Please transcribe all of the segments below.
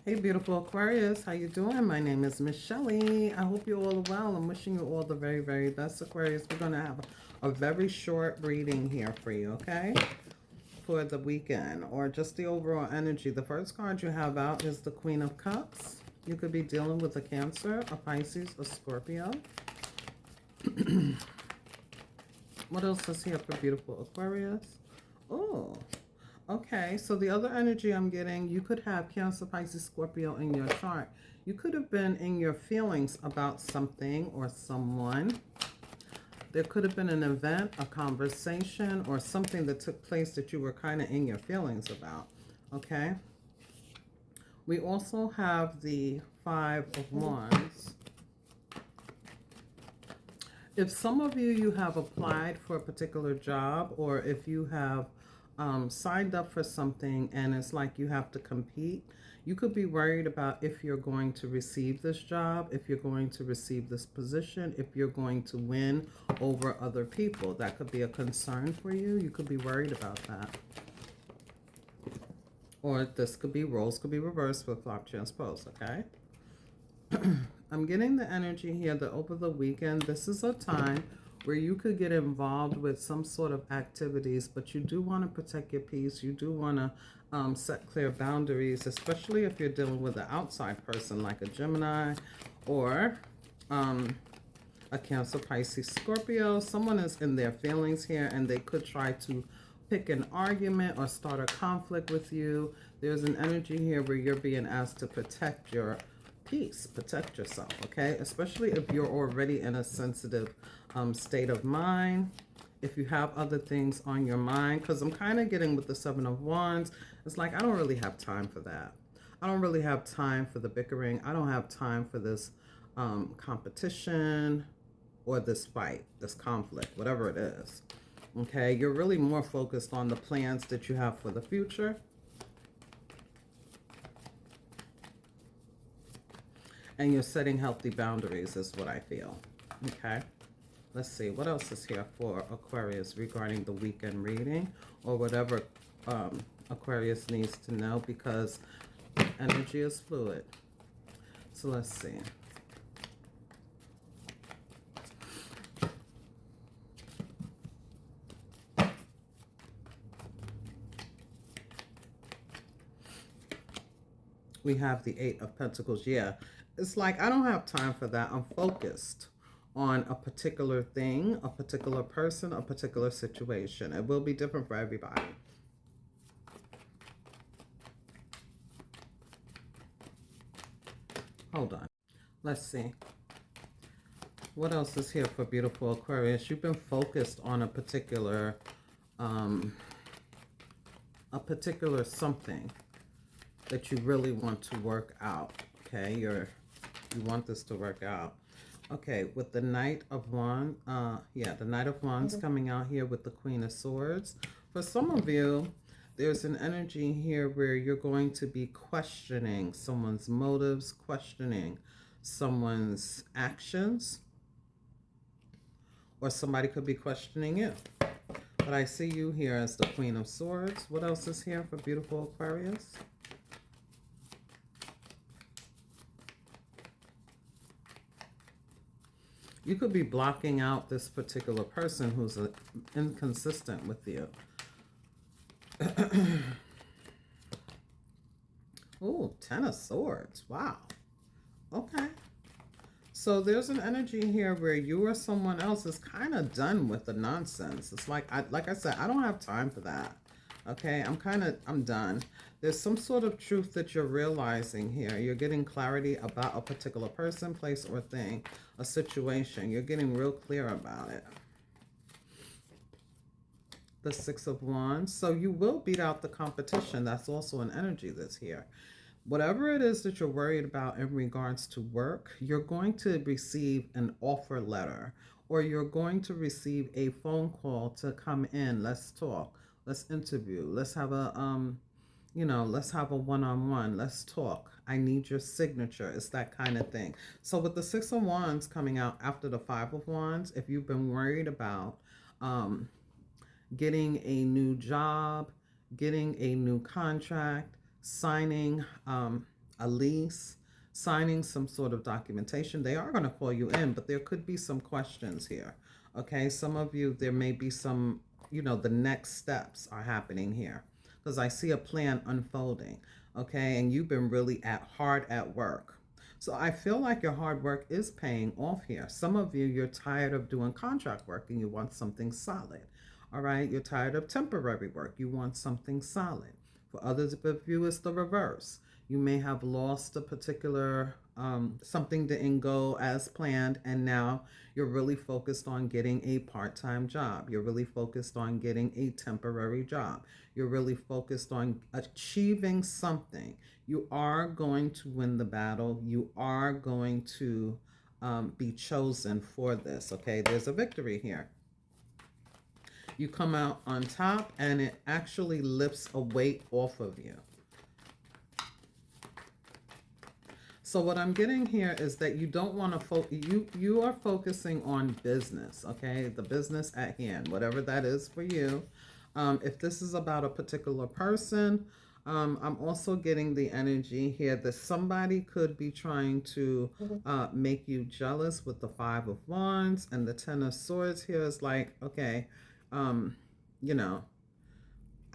Hey, beautiful Aquarius, how you doing? My name is Miss Shelley. I hope you're all well. I'm wishing you all the very, very best, Aquarius. We're going to have a very short reading here for you, okay? For the weekend or just the overall energy. The first card you have out is the Queen of Cups. You could be dealing with a Cancer, a Pisces, a Scorpio. What else is here for beautiful Aquarius? Oh, okay, so the other energy I'm getting, you could have Cancer, Pisces, Scorpio in your chart. You could have been in your feelings about something or someone. There could have been an event, a conversation, or something that took place that you were kind of in your feelings about. Okay. We also have the Five of Wands. If some of you have applied for a particular job, or if you have signed up for something and it's like you have to compete, you could be worried about if you're going to receive this job, if you're going to receive this position, if you're going to win over other people. That could be a concern for you. You could be worried about that. Or this could be roles could be reversed with flop transpose, okay? I'm getting the energy here that over the weekend, this is a time where you could get involved with some sort of activities, but you do want to protect your peace. You do want to set clear boundaries, especially if you're dealing with an outside person like a Gemini or a Cancer, Pisces, Scorpio. Someone is in their feelings here and they could try to pick an argument or start a conflict with you. There's an energy here where you're being asked to protect your peace, protect yourself, okay? Especially if you're already in a sensitive state of mind. If you have other things on your mind, because I'm kind of getting with the Seven of Wands, it's like I don't really have time for that. I don't really have time for the bickering. I don't have time for this competition or this fight, this conflict, whatever it is. Okay, you're really more focused on the plans that you have for the future. And you're setting healthy boundaries is what I feel. Okay, let's see. What else is here for Aquarius regarding the weekend reading or whatever Aquarius needs to know, because energy is fluid. So let's see. We have the Eight of Pentacles. Yeah, it's like I don't have time for that. I'm focused on a particular thing, a particular person, a particular situation. It will be different for everybody. Hold on. Let's see. What else is here for beautiful Aquarius? You've been focused on um, a particular something that you really want to work out. Okay, you want this to work out. Okay, with the Knight of Wands, the Knight of Wands coming out here with the Queen of Swords. For some of you, there's an energy here where you're going to be questioning someone's motives, questioning someone's actions, or somebody could be questioning you. But I see you here as the Queen of Swords. What else is here for beautiful Aquarius? You could be blocking out this particular person who's inconsistent with you. Oh, Ten of Swords. Wow. Okay. So there's an energy here where you or someone else is kind of done with the nonsense. It's like I said, I don't have time for that. Okay, I'm done. There's some sort of truth that you're realizing here. You're getting clarity about a particular person, place, or thing, a situation. You're getting real clear about it. The Six of Wands. So you will beat out the competition. That's also an energy that's here. Whatever it is that you're worried about in regards to work, you're going to receive an offer letter, or you're going to receive a phone call to come in. Let's talk. Let's interview. Let's have let's have a one-on-one. Let's talk. I need your signature. It's that kind of thing. So with the Six of Wands coming out after the Five of Wands, if you've been worried about getting a new job, getting a new contract, signing a lease, signing some sort of documentation. They are going to call you in, but there could be some questions here. Okay, some of you, there may be some, the next steps are happening here because I see a plan unfolding. Okay, and you've been really hard at work. So I feel like your hard work is paying off here. Some of you, you're tired of doing contract work and you want something solid. All right, you're tired of temporary work. You want something solid. For others of you, it's the reverse. You may have lost a particular, something didn't go as planned, and now you're really focused on getting a part-time job. You're really focused on getting a temporary job. You're really focused on achieving something. You are going to win the battle. You are going to be chosen for this, okay? There's a victory here. You come out on top, and it actually lifts a weight off of you. So what I'm getting here is that you don't want to you are focusing on business, okay? The business at hand, whatever that is for you. If this is about a particular person, I'm also getting the energy here that somebody could be trying to make you jealous with the 5 of Wands, and the 10 of Swords here is like, okay, I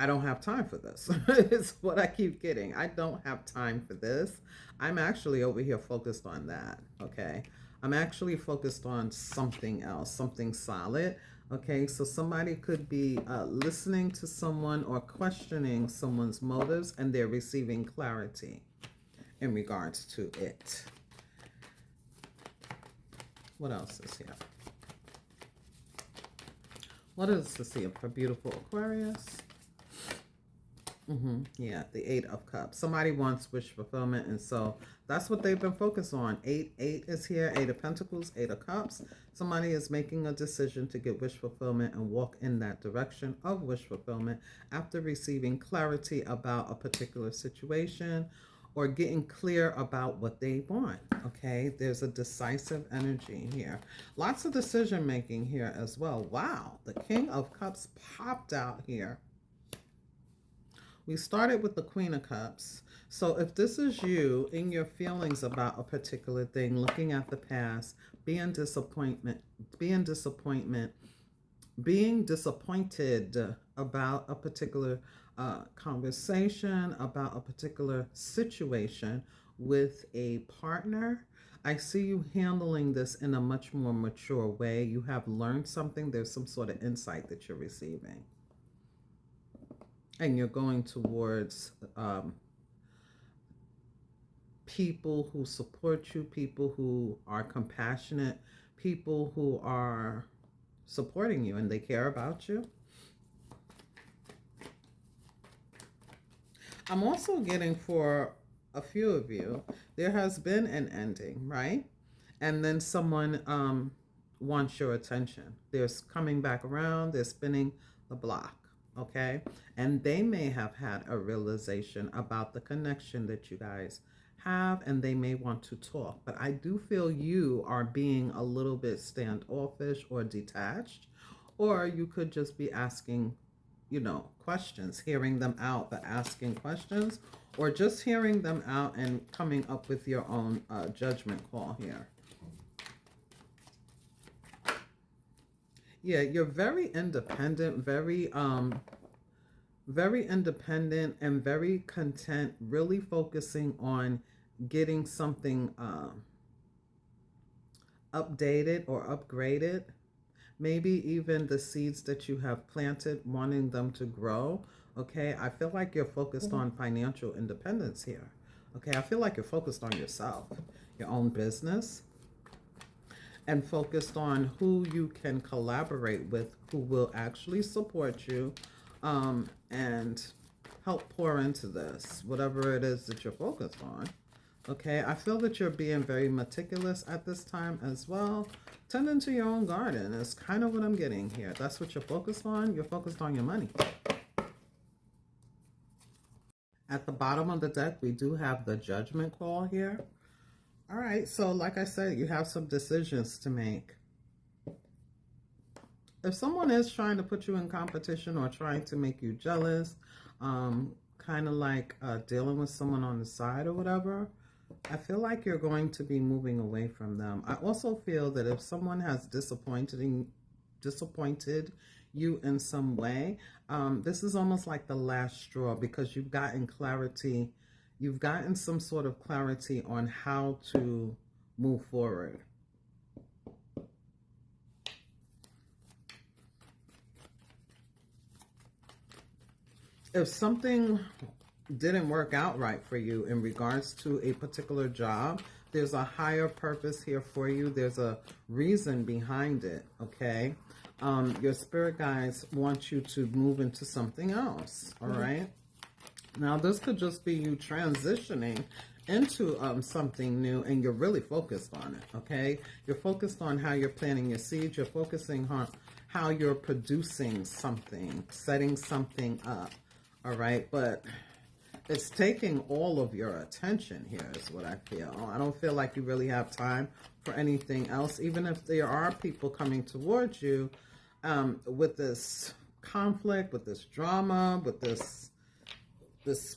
don't have time for this. It's what I keep getting. I don't have time for this. I'm actually over here focused on that, okay? I'm actually focused on something else, something solid, okay? So somebody could be listening to someone or questioning someone's motives, and they're receiving clarity in regards to it. What else is here? What is this here for beautiful Aquarius? Yeah, the 8 of Cups. Somebody wants wish fulfillment, and so that's what they've been focused on. 8 is here, 8 of Pentacles, 8 of Cups. Somebody is making a decision to get wish fulfillment and walk in that direction of wish fulfillment after receiving clarity about a particular situation or getting clear about what they want, okay? There's a decisive energy here. Lots of decision making here as well. Wow, the King of Cups popped out here. We started with the Queen of Cups. So if this is you in your feelings about a particular thing, looking at the past, being disappointed about a particular conversation, about a particular situation with a partner, I see you handling this in a much more mature way. You have learned something. There's some sort of insight that you're receiving. And you're going towards people who support you, people who are compassionate, people who are supporting you and they care about you. I'm also getting for a few of you, there has been an ending, right? And then someone wants your attention. They're coming back around, they're spinning the block. Okay, and they may have had a realization about the connection that you guys have, and they may want to talk, but I do feel you are being a little bit standoffish or detached, or you could just be asking, questions, hearing them out, but asking questions, or just hearing them out and coming up with your own judgment call here. Yeah, you're very independent, very independent and very content, really focusing on getting something updated or upgraded. Maybe even the seeds that you have planted, wanting them to grow. Okay, I feel like you're focused on financial independence here. Okay, I feel like you're focused on yourself, your own business, and focused on who you can collaborate with, who will actually support you and help pour into this, whatever it is that you're focused on. Okay, I feel that you're being very meticulous at this time as well. Tending to your own garden is kind of what I'm getting here. That's what you're focused on. You're focused on your money. At the bottom of the deck, we do have the judgment call here. All right, so like I said, you have some decisions to make. If someone is trying to put you in competition or trying to make you jealous, kind of like dealing with someone on the side or whatever, I feel like you're going to be moving away from them. I also feel that if someone has disappointed you in some way, this is almost like the last straw, because you've gotten clarity. You've gotten some sort of clarity on how to move forward. If something didn't work out right for you in regards to a particular job, there's a higher purpose here for you. There's a reason behind it, okay? Your spirit guides want you to move into something else, all right? Now, this could just be you transitioning into something new, and you're really focused on it, okay? You're focused on how you're planting your seeds. You're focusing on how you're producing something, setting something up, all right? But it's taking all of your attention here is what I feel. I don't feel like you really have time for anything else, even if there are people coming towards you with this conflict, with this drama, with this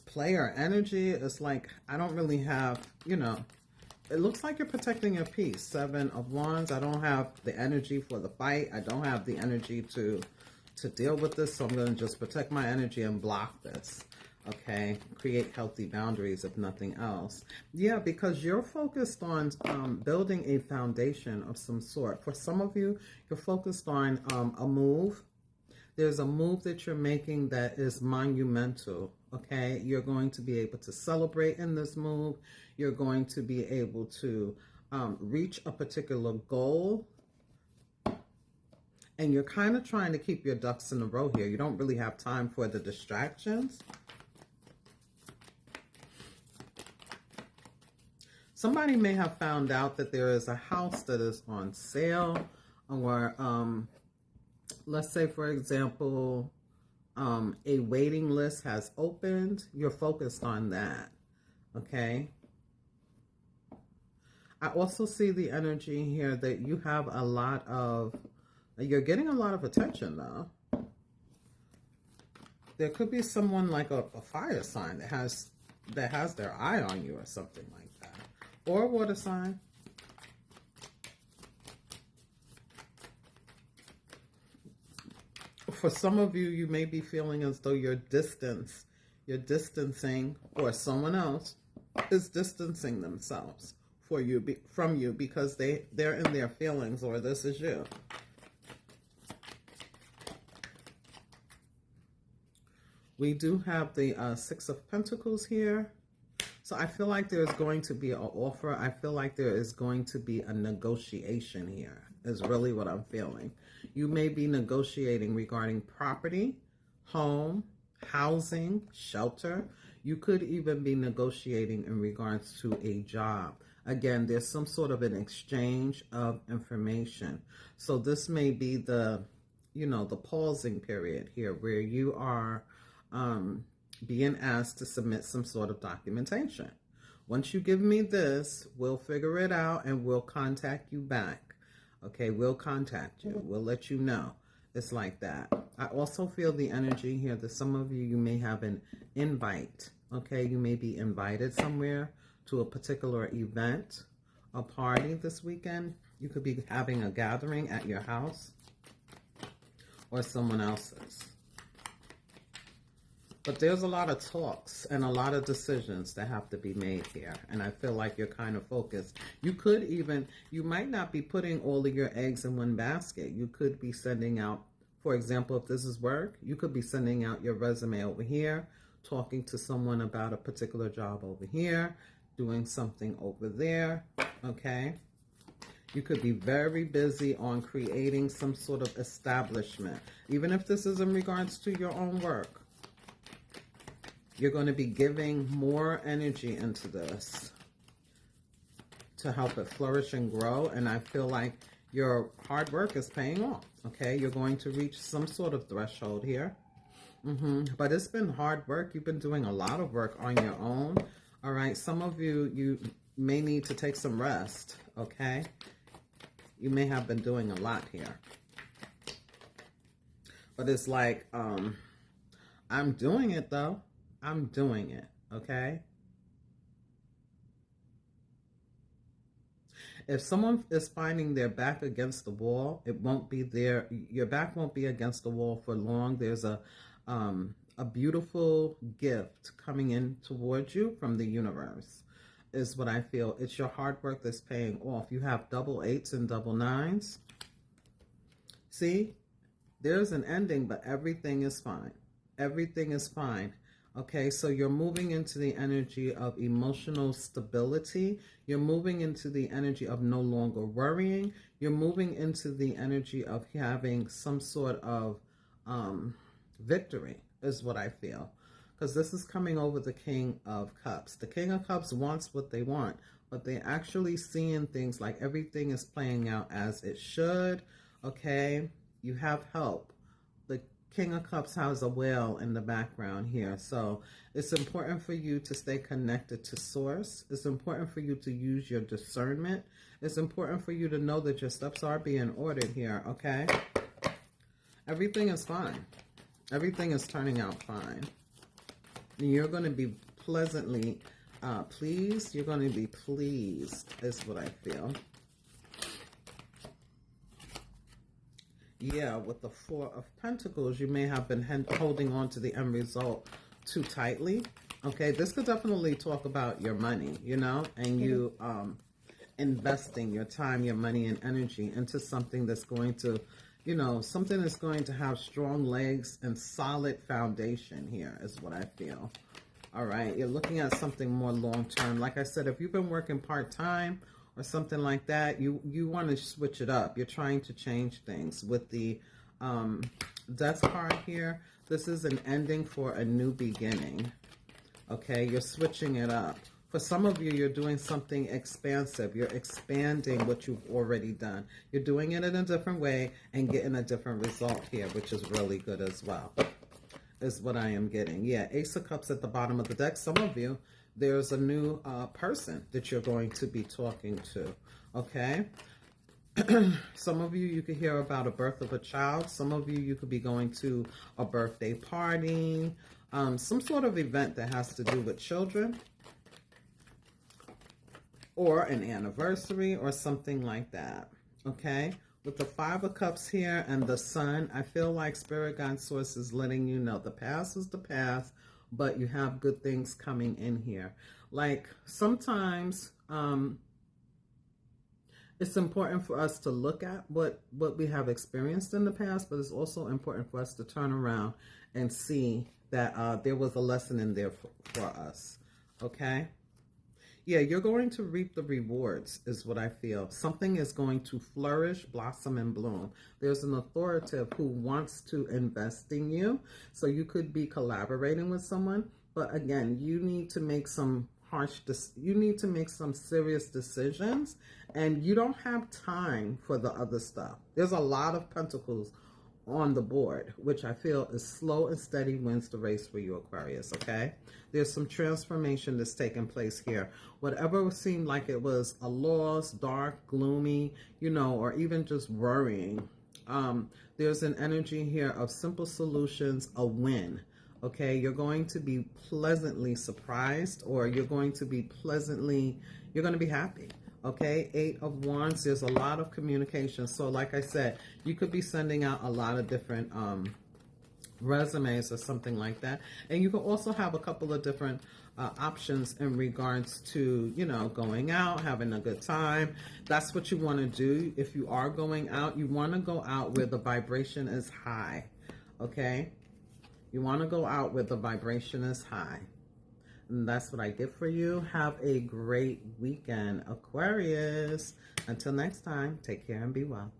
player energy. It's like, I don't really have, it looks like you're protecting your peace. 7 of Wands. I don't have the energy for the fight. I don't have the energy to deal with this, so I'm going to just protect my energy and block this. Okay, create healthy boundaries, if nothing else. Yeah, because you're focused on building a foundation of some sort. For some of you, you're focused on a move. There's a move that you're making that is monumental, okay? You're going to be able to celebrate in this move. You're going to be able to reach a particular goal. And you're kind of trying to keep your ducks in a row here. You don't really have time for the distractions. Somebody may have found out that there is a house that is on sale, or let's say, for example, a waiting list has opened. You're focused on that, okay? I also see the energy here that you have a lot of, you're getting a lot of attention though. There could be someone like a fire sign that has their eye on you or something like that. Or a water sign. For some of you, you may be feeling as though you're distancing, or someone else is distancing themselves from you because they're in their feelings, or this is you. We do have the 6 of Pentacles here. So I feel like there's going to be an offer. I feel like there is going to be a negotiation here, is really what I'm feeling. You may be negotiating regarding property, home, housing, shelter. You could even be negotiating in regards to a job. Again, there's some sort of an exchange of information. So this may be the pausing period here where you are being asked to submit some sort of documentation. Once you give me this, we'll figure it out and we'll contact you back. Okay, we'll contact you. We'll let you know. It's like that. I also feel the energy here that some of you may have an invite. Okay, you may be invited somewhere to a particular event, a party this weekend. You could be having a gathering at your house or someone else's. But there's a lot of talks and a lot of decisions that have to be made here. And I feel like you're kind of focused. You might not be putting all of your eggs in one basket. You could be sending out, for example, if this is work, you could be sending out your resume over here, talking to someone about a particular job over here, doing something over there, okay? You could be very busy on creating some sort of establishment. Even if this is in regards to your own work. You're going to be giving more energy into this to help it flourish and grow. And I feel like your hard work is paying off. Okay, you're going to reach some sort of threshold here. But it's been hard work. You've been doing a lot of work on your own. All right, some of you may need to take some rest. Okay, you may have been doing a lot here. But it's like, I'm doing it though. I'm doing it, okay? If someone is finding their back against the wall, it won't be there. Your back won't be against the wall for long. There's a beautiful gift coming in towards you from the universe, is what I feel. It's your hard work that's paying off. You have double eights and double nines. See, there's an ending, but everything is fine. Everything is fine. Okay, so you're moving into the energy of emotional stability. You're moving into the energy of no longer worrying. You're moving into the energy of having some sort of victory, is what I feel. Because this is coming over the King of Cups. The King of Cups wants what they want, but they're actually seeing things like everything is playing out as it should. Okay, you have help. The King of Cups has a whale in the background here. So it's important for you to stay connected to source. It's important for you to use your discernment. It's important for you to know that your steps are being ordered here, okay? Everything is fine. Everything is turning out fine. You're going to be pleasantly pleased. You're going to be pleased, is what I feel. Yeah, with the Four of Pentacles, you may have been holding on to the end result too tightly. Okay, this could definitely talk about your money, you know, and you investing your time, your money, and energy into something that's going to, you know, something that's going to have strong legs and solid foundation here, is what I feel. All right, you're looking at something more long-term. Like I said, if you've been working part-time or something like that, you want to switch it up. You're trying to change things. With the Death card here, this is an ending for a new beginning. Okay, you're switching it up. For some of you, you're doing something expansive. You're expanding what you've already done. You're doing it in a different way and getting a different result here, which is really good as well, is what I am getting. Yeah, Ace of Cups at the bottom of the deck. Some of you, there's a new person that you're going to be talking to, okay? Some of you could hear about a birth of a child. Some of you could be going to a birthday party, some sort of event that has to do with children, or an anniversary or something like that, okay? With the Five of Cups here and the Sun, I feel like Spirit Guide Source is letting you know the past is the past, but you have good things coming in here. Like sometimes it's important for us to look at what we have experienced in the past, but it's also important for us to turn around and see that there was a lesson in there for us, okay? Yeah, you're going to reap the rewards, is what I feel. Something is going to flourish, blossom, and bloom. There's an authoritative who wants to invest in you. So you could be collaborating with someone. But again, you need to make some you need to make some serious decisions. And you don't have time for the other stuff. There's a lot of pentacles on the board, which I feel is slow and steady wins the race for you, Aquarius, okay? There's some transformation that's taking place here. Whatever seemed like it was a loss, dark, gloomy, you know, or even just worrying, there's an energy here of simple solutions, a win, okay? You're going to be pleasantly surprised, or you're going to be you're going to be happy. Okay, Eight of Wands, there's a lot of communication. So like I said, you could be sending out a lot of different resumes or something like that. And you can also have a couple of different options in regards to, you know, going out, having a good time. That's what you want to do. If you are going out, you want to go out where the vibration is high. Okay, you want to go out where the vibration is high. And that's what I get for you. Have a great weekend, Aquarius. Until next time, take care and be well.